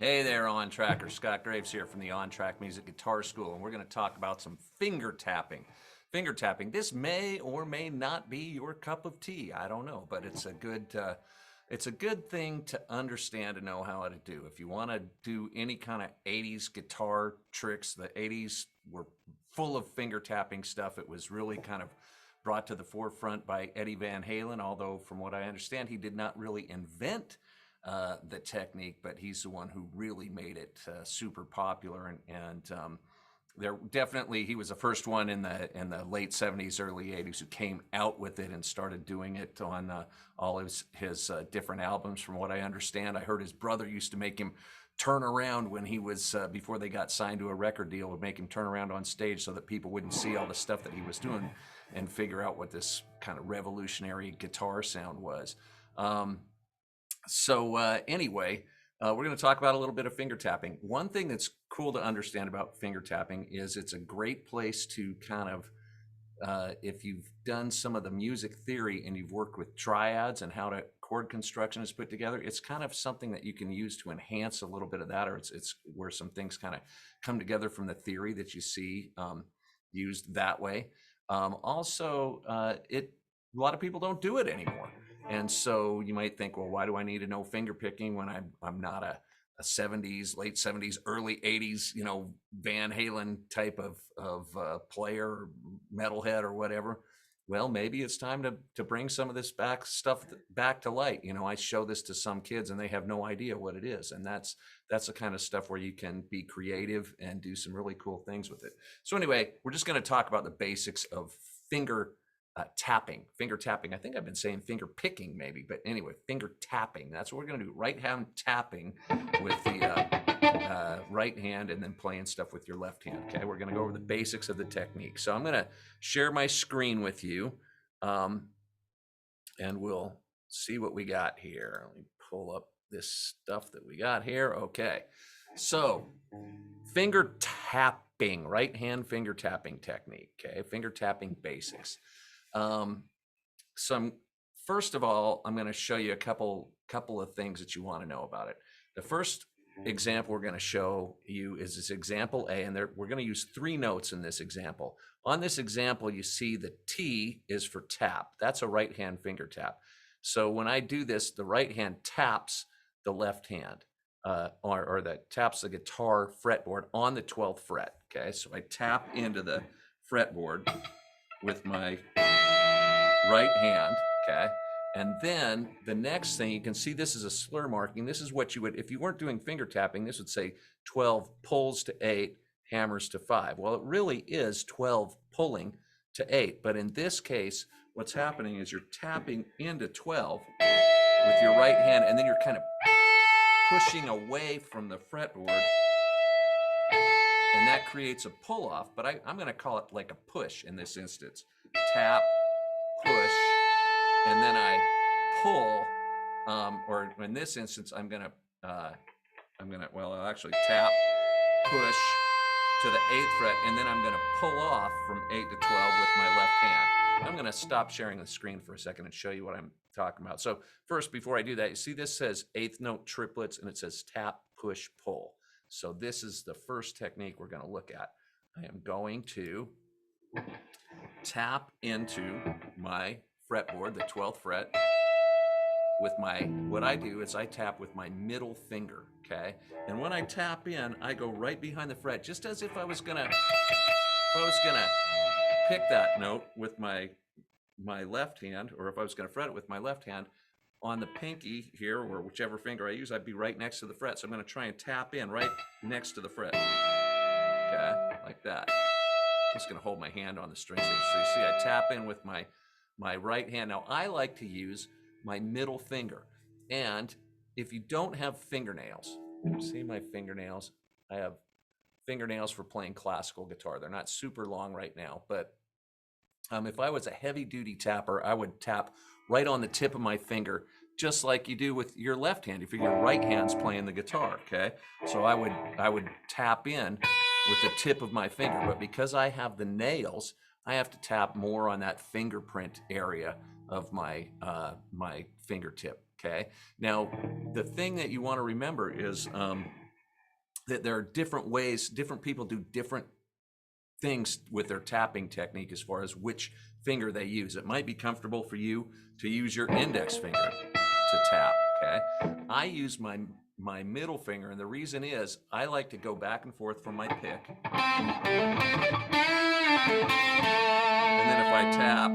Hey there, On Tracker. Scott Graves here from the On Track Music Guitar School, and we're going to talk about some finger tapping. Finger tapping. This may or may not be your cup of tea. I don't know, but it's a good thing to understand and know how to do. If you want to do any kind of 80s guitar tricks, the 80s were full of finger tapping stuff. It was really kind of brought to the forefront by Eddie Van Halen, although from what I understand, he did not really invent the technique, but he's the one who really made it super popular. And there definitely he was the first one in the late 70s, early 80s who came out with it and started doing it on all his different albums. From what I understand, I heard his brother used to make him turn around when he was before they got signed to a record deal, would make him turn around on stage so that people wouldn't see all the stuff that he was doing and figure out what this kind of revolutionary guitar sound was. Anyway, we're going to talk about a little bit of finger tapping. One thing that's cool to understand about finger tapping is it's a great place to kind of, if you've done some of the music theory and you've worked with triads and how chord construction is put together, it's kind of something that you can use to enhance a little bit of that, or it's where some things kind of come together from the theory that you see used that way. A lot of people don't do it anymore. And so you might think, well, why do I need to know finger picking when I'm not a 70s, late 70s, early 80s, Van Halen type of player or metalhead or whatever? Well, maybe it's time to bring some of this stuff back to light. I show this to some kids and they have no idea what it is. And that's the kind of stuff where you can be creative and do some really cool things with it. So anyway, we're just going to talk about the basics of finger tapping. I think I've been saying finger picking maybe, but anyway, finger tapping. That's what we're going to do. Right hand tapping with the right hand and then playing stuff with your left hand. Okay, we're going to go over the basics of the technique. So I'm going to share my screen with you and we'll see what we got here. Let me pull up this stuff that we got here. Okay, so finger tapping, right hand finger tapping technique. Okay, finger tapping basics. First of all, I'm going to show you a couple of things that you want to know about it. The first example we're going to show you is this example A, and we're going to use 3 notes in this example. On this example, you see the T is for tap. That's a right hand finger tap. So when I do this, the right hand taps the left hand, or that taps the guitar fretboard on the 12th fret. Okay, so I tap into the fretboard with my right hand, okay? And then the next thing, you can see this is a slur marking. This is what you would, if you weren't doing finger tapping, this would say 12 pulls to 8, hammers to 5. Well, it really is 12 pulling to 8. But in this case, what's happening is you're tapping into 12 with your right hand, and then you're kind of pushing away from the fretboard, and that creates a pull off. But I'm going to call it like a push in this instance. Tap, push, and then I pull, or in this instance, I'll actually tap, push to the 8th fret, and then I'm going to pull off from 8 to 12 with my left hand. I'm going to stop sharing the screen for a second and show you what I'm talking about. So first, before I do that, you see this says 8th note triplets, and it says tap, push, pull. So this is the first technique we're going to look at. I am going to tap into my fretboard, the 12th fret, with what I do is I tap with my middle finger, okay? And when I tap in, I go right behind the fret, just as if I was gonna pick that note with my left hand, or if I was gonna fret it with my left hand, on the pinky here, or whichever finger I use, I'd be right next to the fret. So I'm gonna try and tap in right next to the fret, okay? Like that. I'm just going to hold my hand on the string. So you see I tap in with my right hand. Now, I like to use my middle finger. And if you don't have fingernails, see my fingernails? I have fingernails for playing classical guitar. They're not super long right now, but if I was a heavy-duty tapper, I would tap right on the tip of my finger, just like you do with your left hand if your right hand's playing the guitar, okay? So I would tap in with the tip of my finger, but because I have the nails, I have to tap more on that fingerprint area of my my fingertip, okay? Now, the thing that you want to remember is that there are different ways, different people do different things with their tapping technique as far as which finger they use. It might be comfortable for you to use your index finger to tap, okay? I use my middle finger, and the reason is I like to go back and forth from my pick. And then if I tap,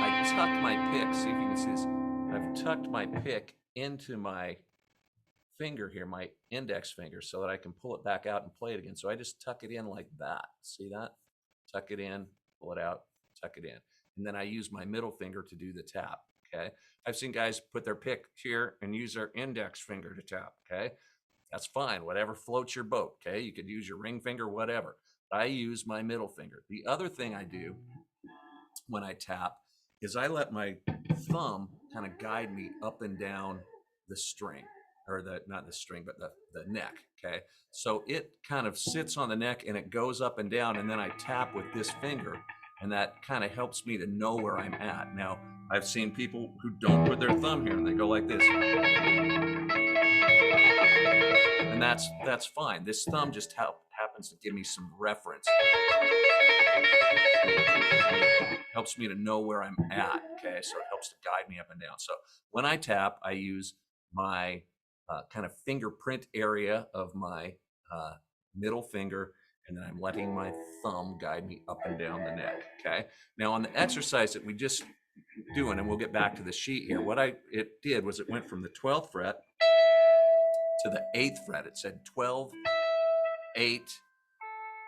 I tuck my pick. See if you can see this. I've tucked my pick into my finger here, my index finger, so that I can pull it back out and play it again. So I just tuck it in like that. See that? Tuck it in, pull it out, tuck it in. And then I use my middle finger to do the tap, okay? I've seen guys put their pick here and use their index finger to tap, okay? That's fine, whatever floats your boat, okay? You could use your ring finger, whatever. I use my middle finger. The other thing I do when I tap is I let my thumb kind of guide me up and down the string, or not the string, but the neck, okay? So it kind of sits on the neck and it goes up and down, and then I tap with this finger, and that kind of helps me to know where I'm at. Now, I've seen people who don't put their thumb here and they go like this. And that's fine. This thumb just happens to give me some reference. Helps me to know where I'm at, okay? So it helps to guide me up and down. So when I tap, I use my kind of fingerprint area of my middle finger, and then I'm letting my thumb guide me up and down the neck, okay? Now on the exercise that we just doing, and we'll get back to the sheet here, what it did was it went from the 12th fret to the 8th fret. It said 12, 8,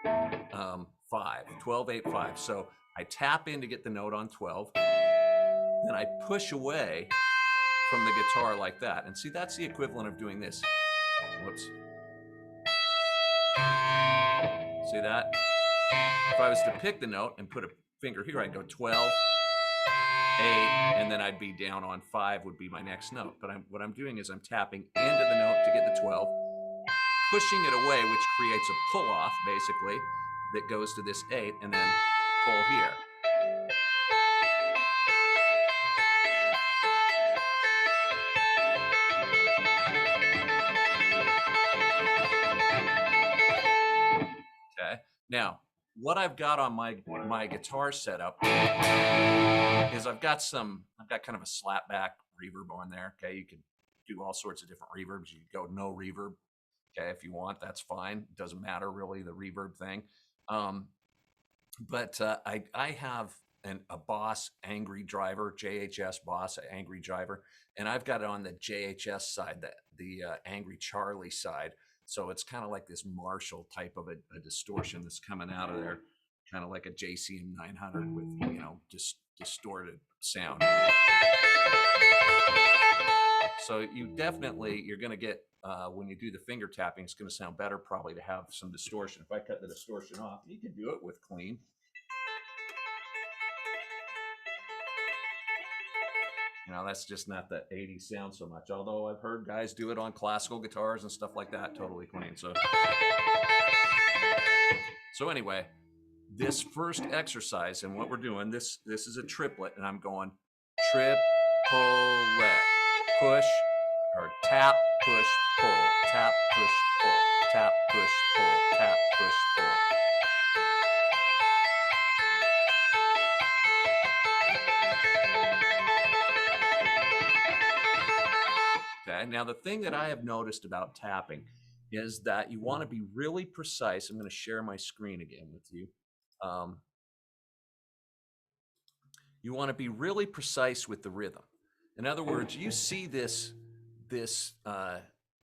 5, 12, 8, 5. So I tap in to get the note on 12, then I push away from the guitar like that. And see, that's the equivalent of doing this. Whoops. See that? If I was to pick the note and put a finger here, I'd go 12, 8, and then I'd be down on 5 would be my next note. But what I'm doing is I'm tapping into the note to get the 12, pushing it away, which creates a pull-off, basically, that goes to this 8, and then pull here. Okay. Now, what I've got on my guitar setup is I've got kind of a slapback reverb on there. Okay, you can do all sorts of different reverbs. You can go no reverb. Okay, if you want, that's fine. It doesn't matter really, the reverb thing. But I have a Boss Angry Driver, JHS Boss Angry Driver, and I've got it on the JHS side, the Angry Charlie side. So it's kind of like this Marshall type of a distortion that's coming out of there, kind of like a JCM 900 with, you know, just distorted sound. So you're going to get, when you do the finger tapping, it's going to sound better probably to have some distortion. If I cut the distortion off, you can do it with clean. You know, that's just not the 80s sound so much, although I've heard guys do it on classical guitars and stuff like that, totally clean. So anyway, this first exercise and what we're doing, this is a triplet, and I'm going triplet, push, or tap, push, pull, tap, push, pull, tap, push, pull, tap, push, pull. Okay, now the thing that I have noticed about tapping is that you want to be really precise. I'm going to share my screen again with you. You want to be really precise with the rhythm. In other words, you see this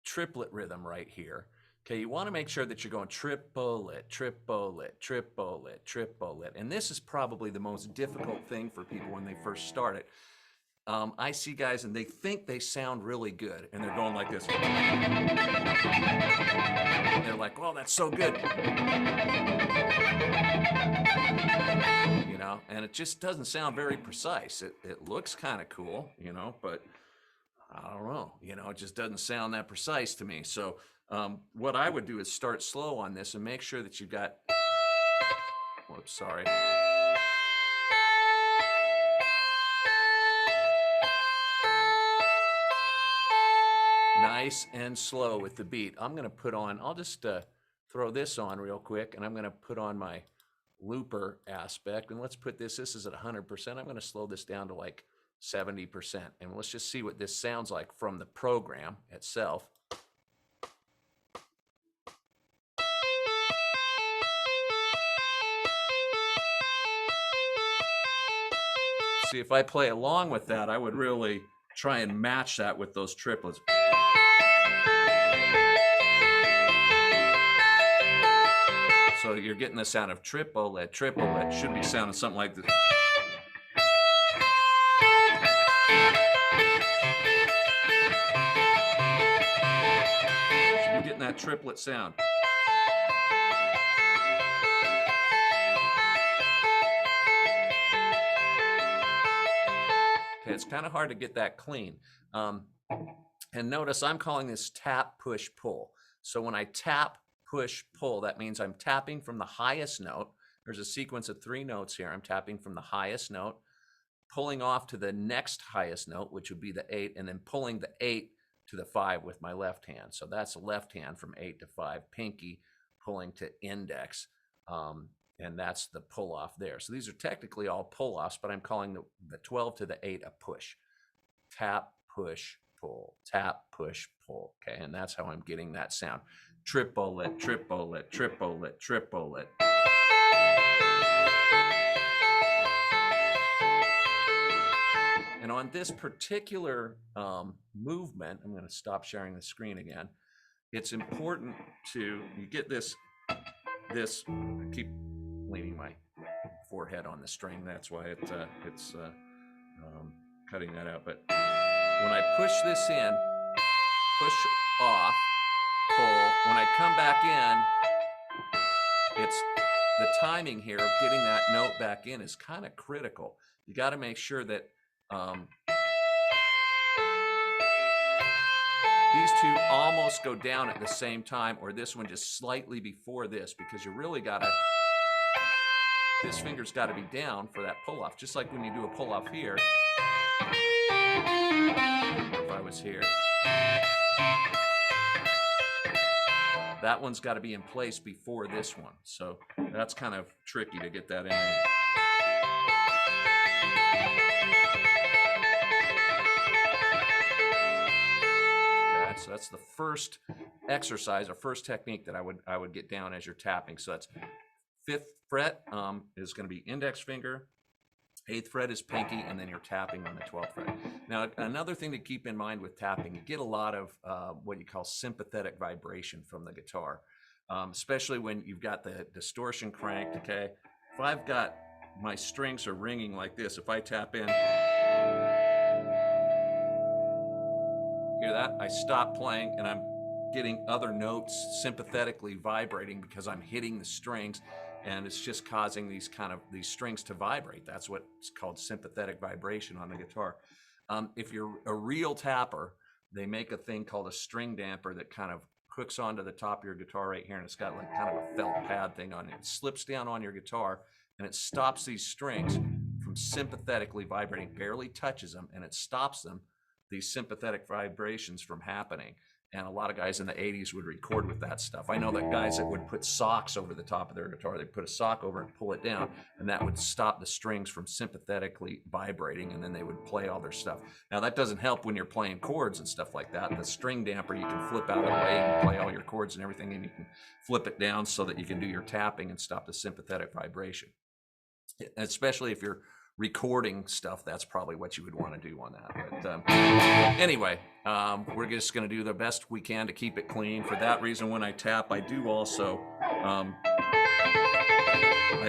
triplet rhythm right here. Okay, you want to make sure that you're going triplet, triplet, triplet, triplet. And this is probably the most difficult thing for people when they first start it. I see guys and they think they sound really good and they're going like this. And they're like, "Oh, that's so good." You know, and it just doesn't sound very precise. It looks kind of cool, you know, but I don't know, you know, it just doesn't sound that precise to me. So what I would do is start slow on this and make sure that you've got, whoops, sorry. Nice and slow with the beat. I'm going to put on, I'll just throw this on real quick, and I'm going to put on my looper aspect. And let's put this is at 100%. I'm going to slow this down to like 70%. And let's just see what this sounds like from the program itself. See, if I play along with that, I would really try and match that with those triplets. So you're getting the sound of triplet, triplet. Should be sounding something like this. Should be getting that triplet sound. Okay, it's kind of hard to get that clean. And notice I'm calling this tap, push, pull. So when I tap, push, pull, that means I'm tapping from the highest note. There's a sequence of 3 notes here. I'm tapping from the highest note, pulling off to the next highest note, which would be the 8, and then pulling the 8 to the 5 with my left hand. So that's the left hand from 8 to 5, pinky pulling to index. And that's the pull off there. So these are technically all pull offs, but I'm calling the 12 to the 8 a push. Tap, push, pull, tap, push, pull. Okay, and that's how I'm getting that sound. Triplet, triplet, triplet, triplet. And on this particular movement, I'm going to stop sharing the screen again. It's important to, you get this, I keep leaning my forehead on the string. That's why it's cutting that out. But when I push this in, push off, pull, when I come back in, it's the timing here of getting that note back in is kind of critical. You got to make sure that these two almost go down at the same time, or this one just slightly before this, because you really got to, this finger's got to be down for that pull-off, just like when you do a pull-off here. If I was here, that one's got to be in place before this one. So that's kind of tricky to get that in there. Okay, so that's the first exercise or first technique that I would get down as you're tapping. So that's 5th fret is going to be index finger, 8th fret is pinky, and then you're tapping on the 12th fret. Now, another thing to keep in mind with tapping, you get a lot of what you call sympathetic vibration from the guitar, especially when you've got the distortion cranked, okay? If I've got, my strings are ringing like this, if I tap in, hear that? I stop playing and I'm getting other notes sympathetically vibrating because I'm hitting the strings, and it's just causing these strings to vibrate. That's what's called sympathetic vibration on the guitar. If you're a real tapper, they make a thing called a string damper that kind of hooks onto the top of your guitar right here, and it's got like kind of a felt pad thing on it. It slips down on your guitar and it stops these strings from sympathetically vibrating, barely touches them, and it stops them, these sympathetic vibrations, from happening. And a lot of guys in the 80s would record with that stuff. I know that guys that would put socks over the top of their guitar, they'd put a sock over and pull it down, and that would stop the strings from sympathetically vibrating, and then they would play all their stuff. Now, that doesn't help when you're playing chords and stuff like that. The string damper, you can flip out of the way and play all your chords and everything, and you can flip it down so that you can do your tapping and stop the sympathetic vibration. Especially if you're recording stuff, that's probably what you would want to do on that. But anyway, we're just going to do the best we can to keep it clean. For that reason, when I tap, I do also I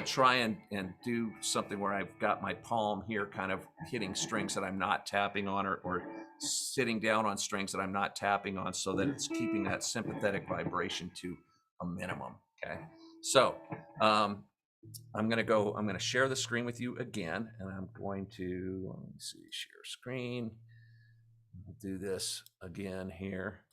try and do something where I've got my palm here kind of hitting strings that I'm not tapping on, or sitting down on strings that I'm not tapping on, so that it's keeping that sympathetic vibration to a minimum. Okay, so I'm going to share the screen with you again, and I'm going to, let me see, share screen. I'll do this again here.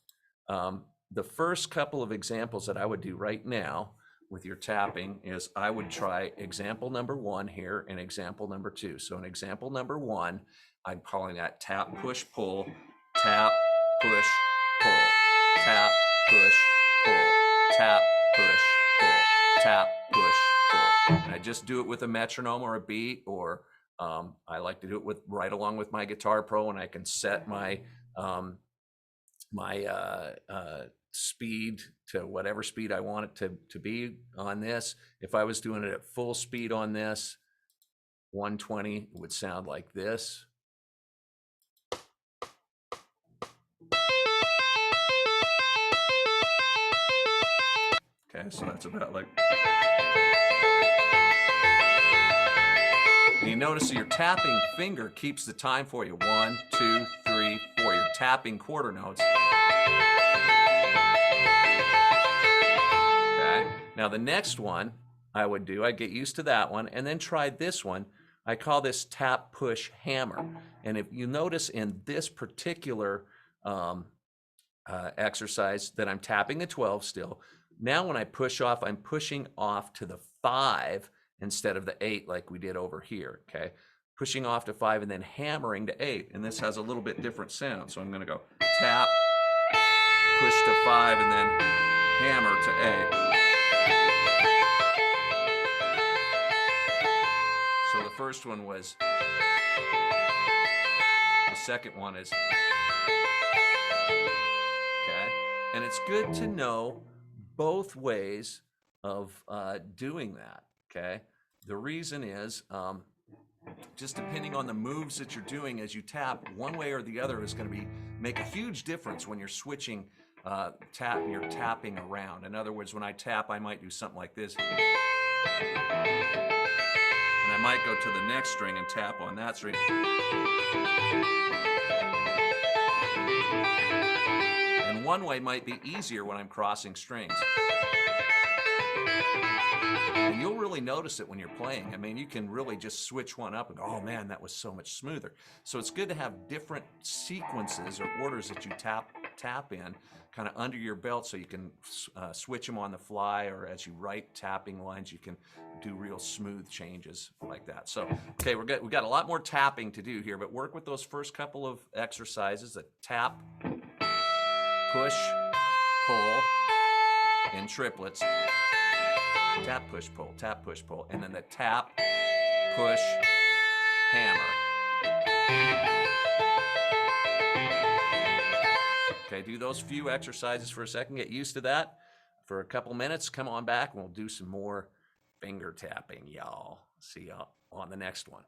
The first couple of examples that I would do right now with your tapping is I would try example number 1 here and example number 2. So in example number 1, I'm calling that tap, push, pull, tap, push, pull, tap, push, pull, tap, push, pull, tap, push, pull. And I just do it with a metronome or a beat, or I like to do it with right along with my Guitar Pro, and I can set my speed to whatever speed I want it to be on this. If I was doing it at full speed on this, 120 would sound like this. Okay, so that's about like. And you notice that your tapping finger keeps the time for you. 1, 2, 3, 4. You're tapping quarter notes. Okay. Now the next one I would do, I'd get used to that one, and then try this one. I call this tap, push, hammer. And if you notice in this particular exercise that I'm tapping the 12 still, now when I push off, I'm pushing off to the 5 instead of the 8 like we did over here, okay? Pushing off to 5 and then hammering to 8. And this has a little bit different sound. So I'm gonna go tap, push to 5, and then hammer to 8. So the first one was, the second one is, okay? And it's good to know both ways of doing that, okay? The reason is, just depending on the moves that you're doing as you tap, one way or the other is going to make a huge difference when you're switching, you're tapping around. In other words, when I tap, I might do something like this. And I might go to the next string and tap on that string. And one way might be easier when I'm crossing strings. And you'll really notice it when you're playing. I mean, you can really just switch one up and go, oh man, that was so much smoother. So it's good to have different sequences or orders that you tap in kind of under your belt, so you can switch them on the fly, or as you write tapping lines, you can do real smooth changes like that. So, okay, we've got a lot more tapping to do here, but work with those first couple of exercises, that tap, push, pull in triplets. Tap, push, pull, tap, push, pull, and then the tap, push, hammer. Okay, do those few exercises for a second, get used to that for a couple minutes. Come on back and we'll do some more finger tapping, y'all. See y'all on the next one.